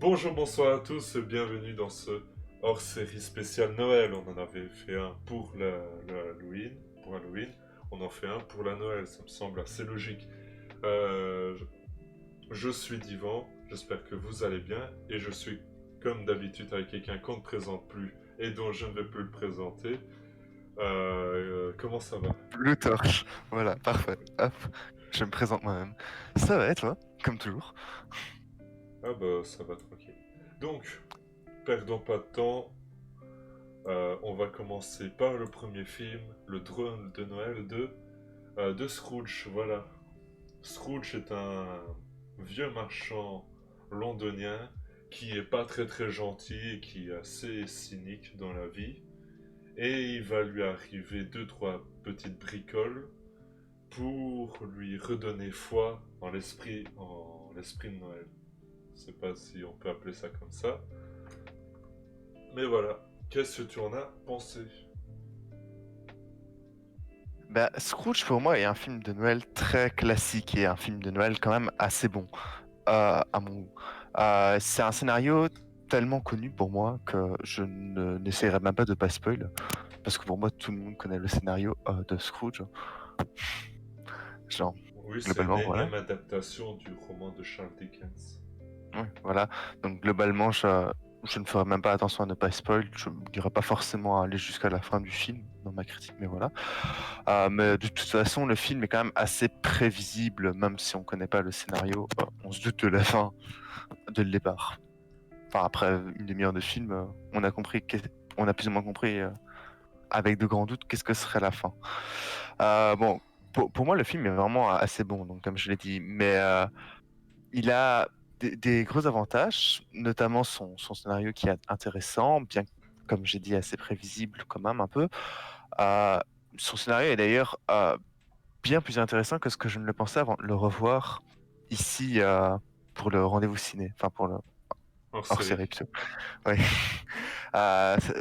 Bonjour, bonsoir à tous, bienvenue dans ce hors-série spécial Noël. On en avait fait un pour pour Halloween, on en fait un pour la Noël, ça me semble assez logique. Euh, je suis Divan, j'espère que vous allez bien, et je suis comme d'habitude avec quelqu'un qu'on ne présente plus et dont je ne vais plus le présenter. Comment ça va? Le torche. Voilà, parfait. Hop, je me présente moi-même. Ça va, et toi? Comme toujours. Ah bah ça va tranquille. Donc, perdons pas de temps, on va commencer par le premier film, Le drone de Noël de Scrooge. Voilà. Scrooge est un vieux marchand londonien qui est pas très très gentil et qui est assez cynique dans la vie. Et il va lui arriver deux trois petites bricoles pour lui redonner foi en l'esprit de Noël. Je sais pas si on peut appeler ça comme ça. Mais voilà. Qu'est-ce que tu en as pensé? Bah, Scrooge, pour moi, est un film de Noël très classique et un film de Noël quand même assez bon, à mon goût. C'est un scénario tellement connu pour moi que n'essaierai même pas de pas spoil, parce que pour moi, tout le monde connaît le scénario de Scrooge. Genre, Oui, c'est une globalement, voilà. énième adaptation du roman de Charles Dickens. Ouais, voilà. Donc globalement, je ne ferai même pas attention à ne pas spoil. Je ne dirai pas forcément à aller jusqu'à la fin du film dans ma critique, mais voilà. Mais de toute façon, le film est quand même assez prévisible, même si on connaît pas le scénario. On se doute de la fin dès le départ. Enfin, après une demi-heure de film, on a plus ou moins compris, avec de grands doutes, qu'est-ce que serait la fin. Bon, pour moi, le film est vraiment assez bon, donc comme je l'ai dit, mais il a des gros avantages, notamment son scénario qui est intéressant, bien que, comme j'ai dit, assez prévisible quand même un peu. Euh, Son scénario est d'ailleurs bien plus intéressant que ce que je ne le pensais avant de le revoir ici pour le rendez-vous ciné, enfin pour le Hors hors série série. plutôt. Ouais.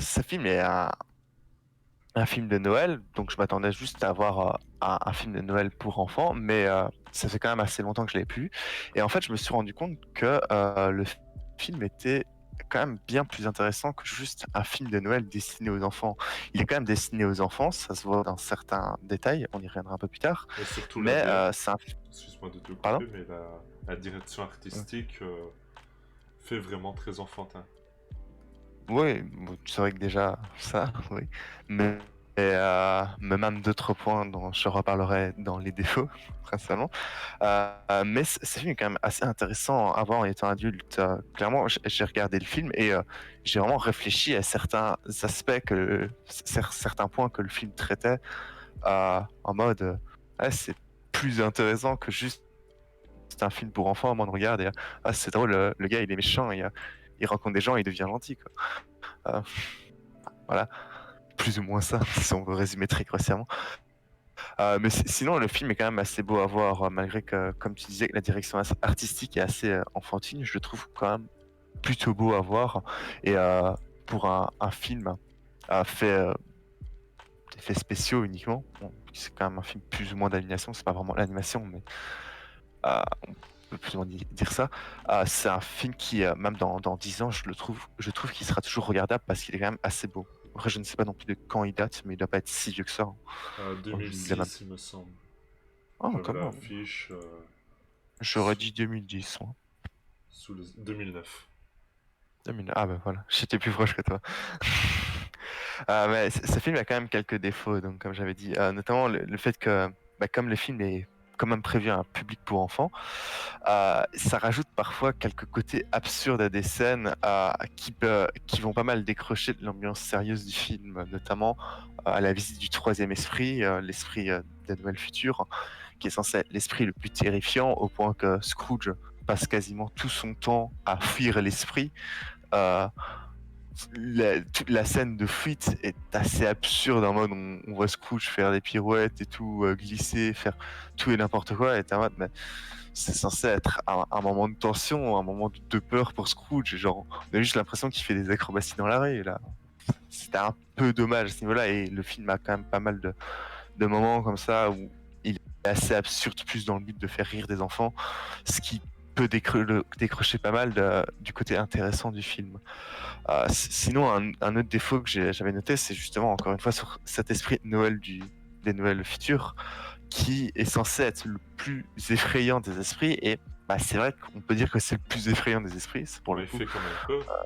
Ce film est un film de Noël, donc je m'attendais juste à avoir un film de Noël pour enfants, mais ça fait quand même assez longtemps que je l'ai plus. Et en fait, je me suis rendu compte que le film était quand même bien plus intéressant que juste un film de Noël destiné aux enfants. Il est quand même destiné aux enfants, ça se voit dans certains détails, on y reviendra un peu plus tard, Et surtout mais c'est un... excuse-moi de te Pardon? couper, mais la direction artistique fait vraiment très enfantin. Oui, bon, c'est vrai que déjà ça, oui. Mais, mais même d'autres points dont je reparlerai dans les défauts, principalement. Mais ce film est quand même assez intéressant à voir en étant adulte. Clairement, j'ai regardé le film et j'ai vraiment réfléchi à certains aspects certains points que le film traitait en mode, ah, c'est plus intéressant que juste un film pour enfants. À moi, on regarde et ah, c'est drôle, le gars il est méchant, il rencontre des gens, et il devient gentil, quoi. Euh, voilà, plus ou moins ça, si on veut résumer très grossièrement. Mais sinon, le film est quand même assez beau à voir, malgré que, comme tu disais, que la direction artistique est assez enfantine. Je le trouve quand même plutôt beau à voir. Et pour un film fait d'effets spéciaux uniquement, bon, c'est quand même un film plus ou moins d'animation. C'est pas vraiment l'animation, mais on peut plus ou moins dire ça. C'est un film qui, même dans 10 ans, je trouve qu'il sera toujours regardable parce qu'il est quand même assez beau. Après, je ne sais pas non plus de quand il date, mais il doit pas être si vieux que ça, hein. Il a même... 2006, il me semble. Oh, J'avais quand même. l'affiche J'aurais dit 2010, moi. sous le 2009. 2000. Ah ben voilà, j'étais plus proche que toi. Mais ce film a quand même quelques défauts, donc comme j'avais dit, notamment le fait que, bah, comme le film est quand même prévu à un public pour enfants, ça rajoute parfois quelques côtés absurdes à des scènes qui vont pas mal décrocher de l'ambiance sérieuse du film, notamment à la visite du troisième esprit, l'esprit de Noël futur, qui est censé être l'esprit le plus terrifiant, au point que Scrooge passe quasiment tout son temps à fuir l'esprit. Euh, Toute la scène de fuite est assez absurde, en mode on voit Scrooge faire des pirouettes et tout, glisser, faire tout et n'importe quoi, et t'es en mode, mais c'est censé être un moment de tension, un moment de peur pour Scrooge. Genre, on a juste l'impression qu'il fait des acrobaties dans la rue, là. C'était un peu dommage à ce niveau-là, et le film a quand même pas mal de moments comme ça où il est assez absurde, plus dans le but de faire rire des enfants, ce qui peut décrocher pas mal du côté intéressant du film. Sinon, un autre défaut que j'avais noté, c'est justement, encore une fois, sur cet esprit de Noël des Noëls futurs, qui est censé être le plus effrayant des esprits. Et bah, c'est vrai qu'on peut dire que c'est le plus effrayant des esprits, c'est pour Bah, le il coup. fait quand même peur.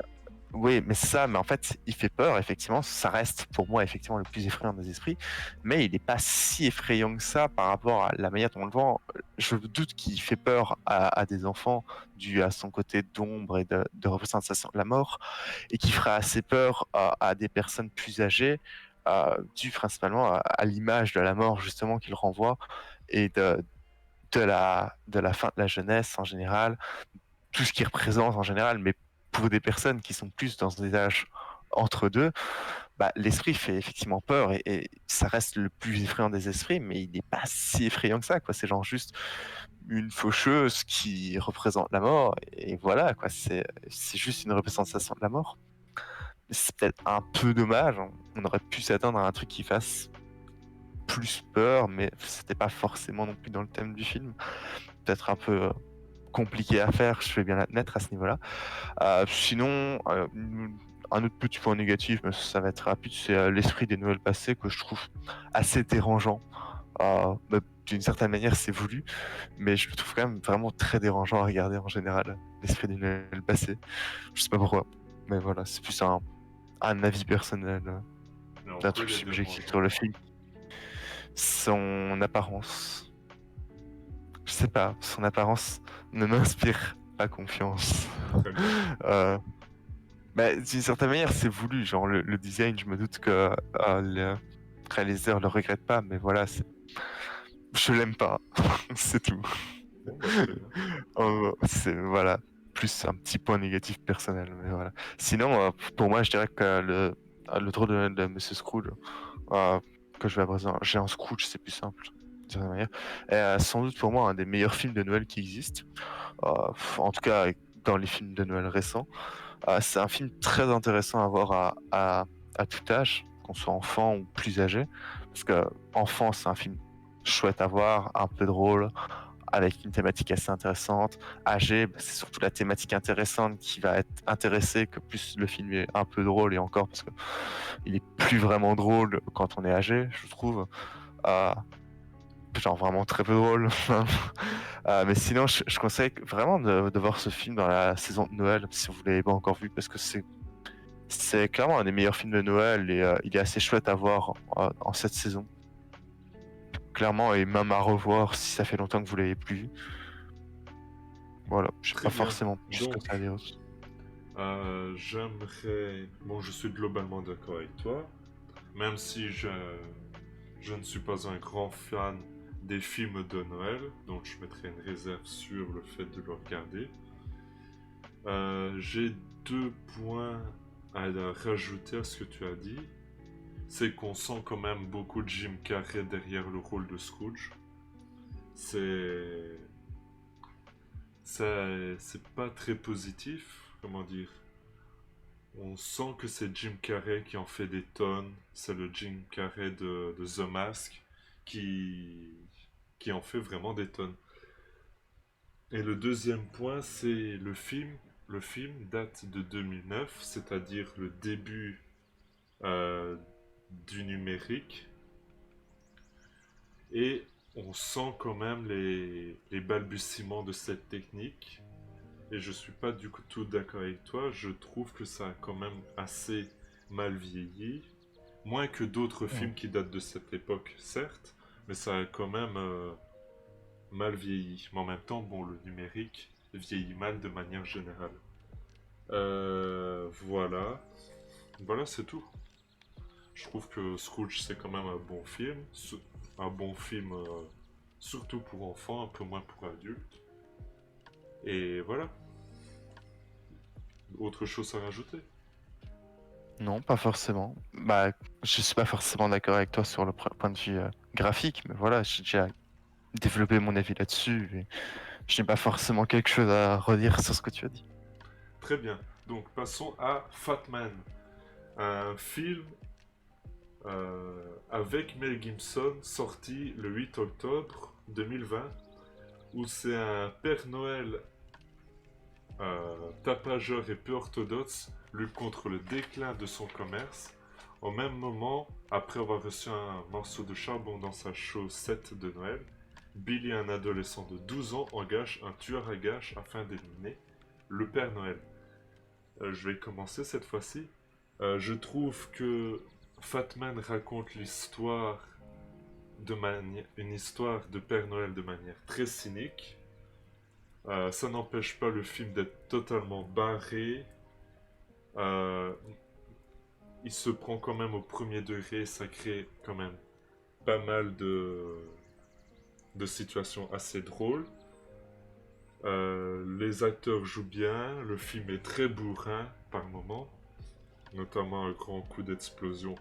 Oui, mais en fait, il fait peur, effectivement. Ça reste pour moi, effectivement, le plus effrayant des esprits. Mais il n'est pas si effrayant que ça par rapport à la manière dont on le vend. Je doute qu'il fait peur à des enfants dû à son côté d'ombre et de représentation de la mort, et qui fera assez peur à des personnes plus âgées, dû principalement à l'image de la mort, justement, qu'il renvoie, et de la fin de la jeunesse en général, tout ce qu'il représente en général, mais pour des personnes qui sont plus dans des âges entre deux, bah, l'esprit fait effectivement peur, et ça reste le plus effrayant des esprits, mais il n'est pas si effrayant que ça, quoi. C'est genre juste une faucheuse qui représente la mort, et voilà, quoi. C'est juste une représentation de la mort. C'est peut-être un peu dommage. On aurait pu s'attendre à un truc qui fasse plus peur, mais c'était pas forcément non plus dans le thème du film. Peut-être un peu compliqué à faire, je vais bien l'admettre à ce niveau-là. Sinon, un autre petit point négatif, mais ça va être rapide, c'est l'esprit des Noëls passés que je trouve assez dérangeant. Bah, d'une certaine manière, c'est voulu, mais je le trouve quand même vraiment très dérangeant à regarder en général, l'esprit des Noëls passés. Je sais pas pourquoi, mais voilà, c'est plus un avis personnel, Mais en d'un quoi truc il est subjectif dérangeant? sur le film. Son apparence, je sais pas, son apparence ne m'inspire pas confiance. Très bien. Euh, Bah, d'une certaine manière, c'est voulu. Genre, le design, je me doute que le réalisateur le regrette pas, mais voilà, je l'aime pas. C'est tout. Bon, bah très bien. C'est, voilà, plus un petit point négatif personnel, mais voilà. Sinon, pour moi, je dirais que le drôle de Monsieur Scrooge, euh, que je vais présenter, j'ai un Scrooge, c'est plus simple, d'une certaine manière, est sans doute pour moi un des meilleurs films de Noël qui existent. En tout cas, dans les films de Noël récents. C'est un film très intéressant à voir à tout âge, qu'on soit enfant ou plus âgé. Parce que enfant, c'est un film chouette à voir, un peu drôle, avec une thématique assez intéressante. Âgé, bah, c'est surtout la thématique intéressante qui va être intéressée, que plus le film est un peu drôle, et encore parce que il est plus vraiment drôle quand on est âgé, je trouve. Euh, genre vraiment très peu drôle. Mais sinon, je conseille vraiment de voir ce film dans la saison de Noël, si vous l'avez pas encore vu, parce que c'est clairement un des meilleurs films de Noël, et il est assez chouette à voir en cette saison. Clairement, et même à revoir si ça fait longtemps que vous l'avez plus vu. Voilà, je sais Très pas bien. forcément plus que ça à Donc, dire. j'aimerais... Bon, je suis globalement d'accord avec toi, même si je ne suis pas un grand fan des films de Noël, donc je mettrai une réserve sur le fait de le regarder. J'ai deux points à rajouter à ce que tu as dit. C'est qu'on sent quand même beaucoup de Jim Carrey derrière le rôle de Scrooge. C'est... C'est pas très positif, comment dire. On sent que c'est Jim Carrey qui en fait des tonnes. C'est le Jim Carrey de The Mask qui, qui en fait vraiment des tonnes. Et le deuxième point, c'est le film. Le film date de 2009, c'est-à-dire le début euh, du numérique. Et on sent quand même les balbutiements de cette technique. Et je suis pas du tout d'accord avec toi. Je trouve que ça a quand même assez mal vieilli. Moins que d'autres Mm. films qui datent de cette époque, certes. Mais ça a quand même mal vieilli. Mais en même temps, bon, le numérique vieillit mal de manière générale. Voilà. Voilà, c'est tout. Je trouve que Scrooge, c'est quand même un bon film. Un bon film, surtout pour enfants, un peu moins pour adultes. Et voilà. Autre chose à rajouter? Non, pas forcément. Bah, je suis pas forcément d'accord avec toi sur le point de vue graphique, mais voilà, j'ai déjà développé mon avis là-dessus, et je n'ai pas forcément quelque chose à redire sur ce que tu as dit. Très bien. Donc passons à Fat Man, un film avec Mel Gibson sorti le 8 octobre 2020, où c'est un Père Noël tapageur et peu orthodoxe lutte contre le déclin de son commerce. Au même moment, après avoir reçu un morceau de charbon dans sa chaussette de Noël, Billy, un adolescent de 12 ans, engage un tueur à gages afin d'éliminer le Père Noël. Je vais commencer cette fois-ci. Je trouve que Fatman raconte une histoire de Père Noël de manière très cynique. Ça n'empêche pas le film d'être totalement barré. Euh, il se prend quand même au premier degré, ça crée quand même pas mal de situations assez drôles. Les acteurs jouent bien, le film est très bourrin par moments, notamment un grand coup d'explosion.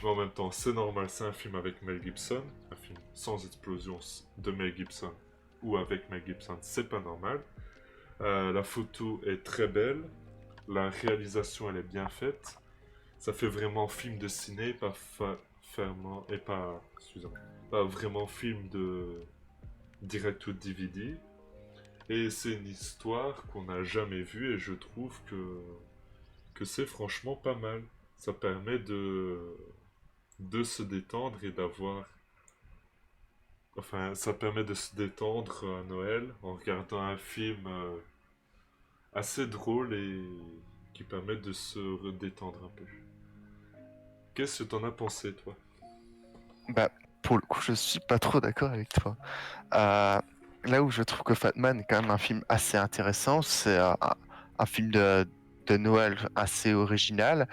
Mais en même temps, c'est normal, c'est un film avec Mel Gibson, un film sans explosion de Mel Gibson ou avec Mel Gibson, c'est pas normal. La photo est très belle, la réalisation elle est bien faite. Ça fait vraiment film de ciné, pas vraiment film de direct ou DVD. Et c'est une histoire qu'on n'a jamais vue et je trouve que c'est franchement pas mal. Ça permet de se détendre et d'avoir... Enfin, ça permet de se détendre à Noël en regardant un film assez drôle et qui permet de se redétendre un peu. Qu'est-ce que t'en as pensé, toi? Bah, pour le coup, je suis pas trop d'accord avec toi. Euh, Là où je trouve que Fatman est quand même un film assez intéressant, c'est un film de Noël assez original,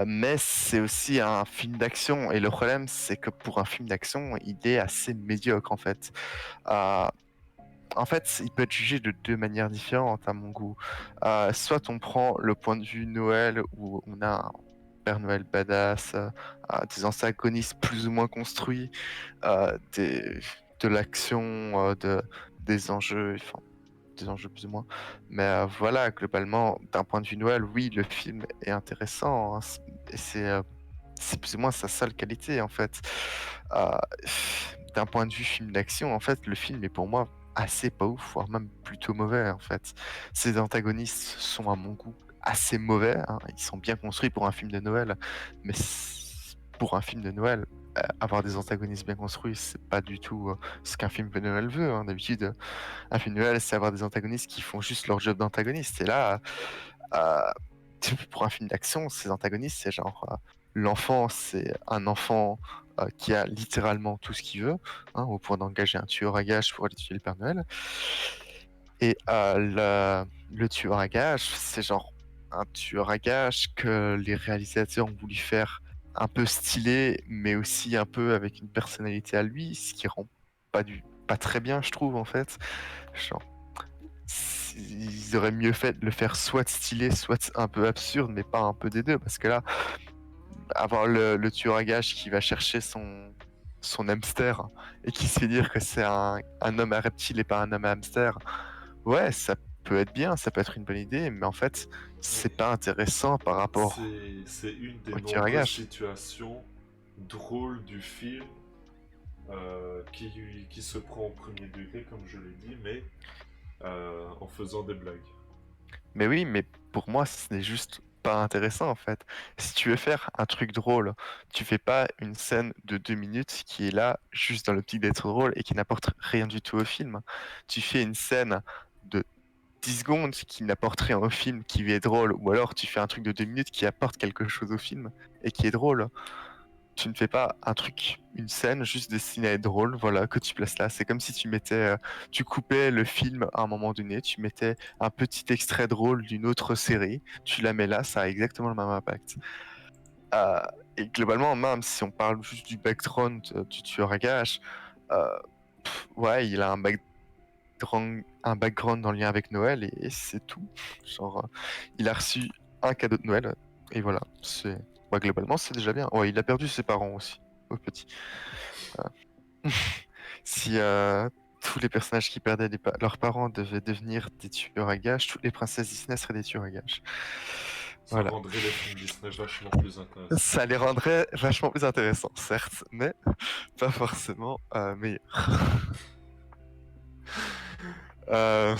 mais c'est aussi un film d'action. Et le problème, c'est que pour un film d'action, il est assez médiocre en fait. Euh, En fait, il peut être jugé de deux manières différentes à mon goût. Soit on prend le point de vue Noël où on a un Père Noël badass, des antagonistes plus ou moins construits, de l'action, des enjeux, enfin des enjeux plus ou moins. Mais voilà, globalement, d'un point de vue Noël, oui, le film est intéressant, hein, et c'est plus ou moins sa seule qualité en fait. Euh, D'un point de vue film d'action, en fait, le film est pour moi assez pas ouf, voire même plutôt mauvais en fait. Ces antagonistes sont à mon goût assez mauvais, hein. Ils sont bien construits pour un film de Noël, mais pour un film de Noël, avoir des antagonistes bien construits, c'est pas du tout ce qu'un film de Noël veut, hein. D'habitude, un film de Noël, c'est avoir des antagonistes qui font juste leur job d'antagoniste. Et là, euh, pour un film d'action, ces antagonistes, c'est genre l'enfant, c'est un enfant qui a littéralement tout ce qu'il veut, hein, au point d'engager un tueur à gages pour aller tuer le Père Noël. Et le tueur à gages, c'est genre un tueur à gages que les réalisateurs ont voulu faire un peu stylé, mais aussi un peu avec une personnalité à lui, ce qui rend pas très bien, je trouve, en fait. Genre, ils auraient mieux fait de le faire soit stylé, soit un peu absurde, mais pas un peu des deux, parce que là, avoir le tueur à gages qui va chercher son hamster et qui se fait dire que c'est un homme à reptile et pas un homme à hamster, ouais, ça peut être bien, ça peut être une bonne idée, mais en fait, Mais c'est pas intéressant par rapport c'est une des au tueur à nombreuses gages. situations drôles du film qui se prend au premier degré, comme je l'ai dit, mais en faisant des blagues. Mais oui, mais pour moi, ce n'est juste pas intéressant en fait. Si tu veux faire un truc drôle, tu fais pas une scène de 2 minutes qui est là juste dans l'optique d'être drôle et qui n'apporte rien du tout au film. Tu fais une scène de 10 secondes qui n'apporte rien au film, qui est drôle, ou alors tu fais un truc de 2 minutes qui apporte quelque chose au film et qui est drôle. Tu ne fais pas un truc, une scène juste destinée à être drôle, voilà, que tu places là. C'est comme si tu coupais le film à un moment donné, tu mettais un petit extrait drôle d'une autre série, tu la mets là, ça a exactement le même impact. Euh, et globalement, même si on parle juste du background du tueur à gages, euh, ouais, il a un background en lien avec Noël et c'est tout. Genre, il a reçu un cadeau de Noël et voilà. Globalement, c'est déjà bien. Ouais, il a perdu ses parents aussi, au petit. Euh, Si tous les personnages qui perdaient leurs parents devaient devenir des tueurs à gages, toutes les princesses Disney seraient des tueurs à gages. Ça Voilà. rendrait les films Disney vachement plus intéressants. Ça les rendrait vachement plus intéressants, certes, mais pas forcément meilleurs. Euh,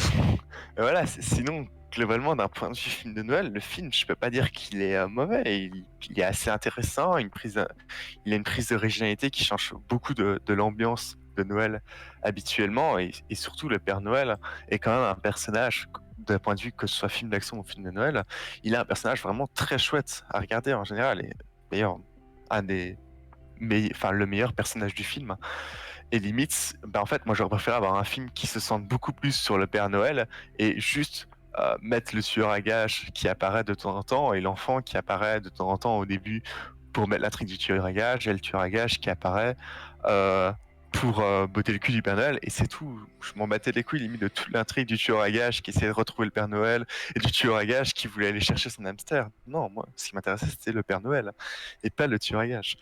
Mais voilà, sinon, globalement, d'un point de vue film de Noël, le film, je peux pas dire qu'il est mauvais. Il est assez intéressant. Il a une prise d'originalité qui change beaucoup de l'ambiance de Noël habituellement. Et surtout, le Père Noël est quand même un personnage, d'un point de vue que ce soit film d'action ou film de Noël, il est un personnage vraiment très chouette à regarder en général. Et d'ailleurs, un des enfin, le meilleur personnage du film. Et limite, bah en fait, moi j'aurais préféré avoir un film qui se centre beaucoup plus sur le Père Noël et juste mettre le tueur à gages qui apparaît de temps en temps et l'enfant qui apparaît de temps en temps au début pour mettre l'intrigue du tueur à gages et le tueur à gages qui apparaît pour botter le cul du Père Noël et c'est tout. Je m'en battais les couilles limite de toute l'intrigue du tueur à gages qui essayait de retrouver le Père Noël et du tueur à gages qui voulait aller chercher son hamster. Non, moi, ce qui m'intéressait c'était le Père Noël et pas le tueur à gages.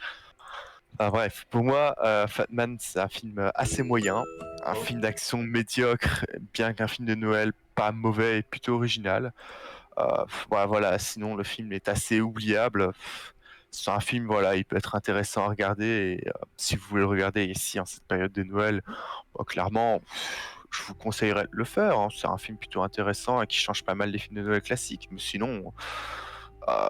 Enfin, bref, pour moi, Fatman, c'est un film assez moyen, un Ok. film d'action médiocre, bien qu'un film de Noël pas mauvais et plutôt original. Ouais, voilà, sinon le film est assez oubliable. C'est un film, voilà, il peut être intéressant à regarder. Et si vous voulez le regarder ici en cette période de Noël, bah, clairement, je vous conseillerais de le faire, hein. C'est un film plutôt intéressant et qui change pas mal des films de Noël classiques. Mais sinon,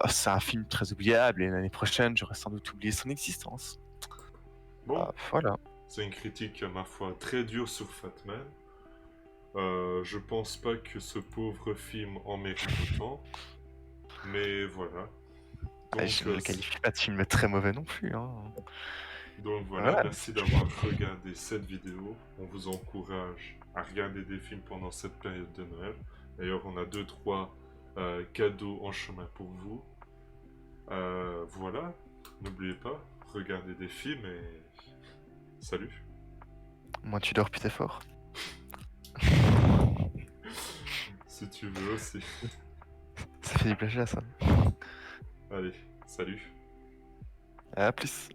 c'est un film très oubliable et l'année prochaine, j'aurais sans doute oublié son existence. Bon, Voilà. c'est une critique, ma foi, très dure sur Fatman. Je pense pas que ce pauvre film en mérite autant, mais voilà. Donc, Je ne le qualifie pas de film très mauvais non plus, hein. voilà, Voilà. merci d'avoir regardé cette vidéo. On vous encourage à regarder des films pendant cette période de Noël. D'ailleurs, on a deux, trois cadeaux en chemin pour vous. Voilà, n'oubliez pas, regardez des films et salut. Moi, tu dors plus fort. Si tu veux aussi. Ça fait du plaisir, ça. Allez, salut. À plus.